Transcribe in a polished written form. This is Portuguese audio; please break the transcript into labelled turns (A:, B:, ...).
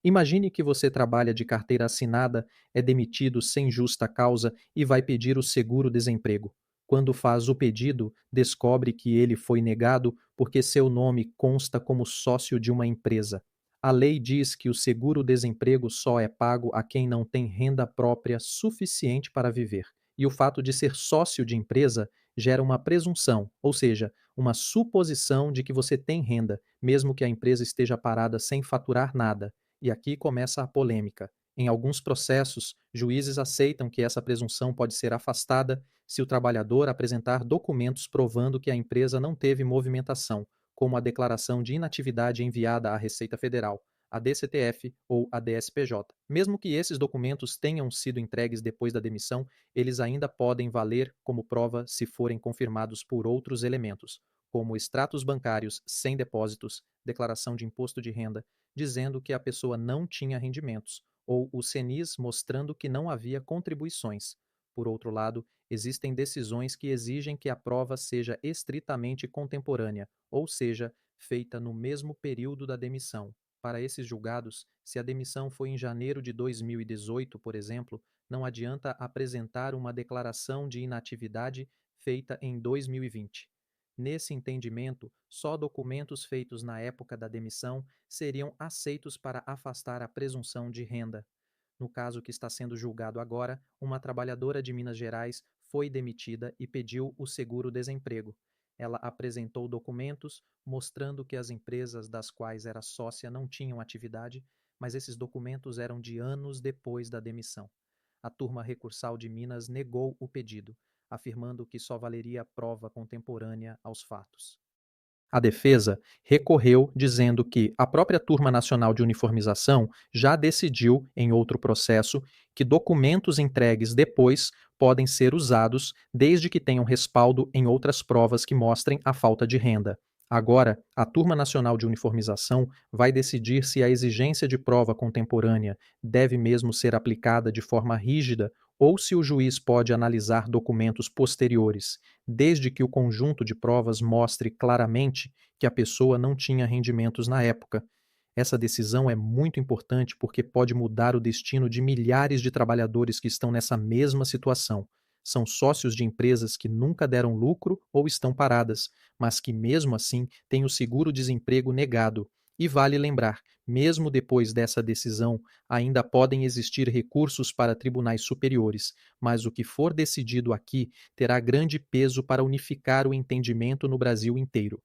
A: Imagine que você trabalha de carteira assinada, é demitido sem justa causa e vai pedir o seguro-desemprego. Quando faz o pedido, descobre que ele foi negado porque seu nome consta como sócio de uma empresa. A lei diz que o seguro-desemprego só é pago a quem não tem renda própria suficiente para viver. E o fato de ser sócio de empresa gera uma presunção, ou seja, uma suposição de que você tem renda, mesmo que a empresa esteja parada sem faturar nada. E aqui começa a polêmica. Em alguns processos, juízes aceitam que essa presunção pode ser afastada se o trabalhador apresentar documentos provando que a empresa não teve movimentação, como a declaração de inatividade enviada à Receita Federal, a DCTF ou a DSPJ. Mesmo que esses documentos tenham sido entregues depois da demissão, eles ainda podem valer como prova se forem confirmados por outros elementos, como extratos bancários sem depósitos, declaração de imposto de renda, dizendo que a pessoa não tinha rendimentos, ou o CENIS mostrando que não havia contribuições. Por outro lado, existem decisões que exigem que a prova seja estritamente contemporânea, ou seja, feita no mesmo período da demissão. Para esses julgados, se a demissão foi em janeiro de 2018, por exemplo, não adianta apresentar uma declaração de inatividade feita em 2020. Nesse entendimento, só documentos feitos na época da demissão seriam aceitos para afastar a presunção de renda. No caso que está sendo julgado agora, uma trabalhadora de Minas Gerais foi demitida e pediu o seguro-desemprego. Ela apresentou documentos mostrando que as empresas das quais era sócia não tinham atividade, mas esses documentos eram de anos depois da demissão. A turma recursal de Minas negou o pedido, afirmando que só valeria prova contemporânea aos fatos. A defesa recorreu dizendo que a própria Turma Nacional de Uniformização já decidiu, em outro processo, que documentos entregues depois podem ser usados desde que tenham respaldo em outras provas que mostrem a falta de renda. Agora, a Turma Nacional de Uniformização vai decidir se a exigência de prova contemporânea deve mesmo ser aplicada de forma rígida ou se o juiz pode analisar documentos posteriores, desde que o conjunto de provas mostre claramente que a pessoa não tinha rendimentos na época. Essa decisão é muito importante porque pode mudar o destino de milhares de trabalhadores que estão nessa mesma situação. São sócios de empresas que nunca deram lucro ou estão paradas, mas que mesmo assim têm o seguro-desemprego negado. E vale lembrar, mesmo depois dessa decisão, ainda podem existir recursos para tribunais superiores, mas o que for decidido aqui terá grande peso para unificar o entendimento no Brasil inteiro.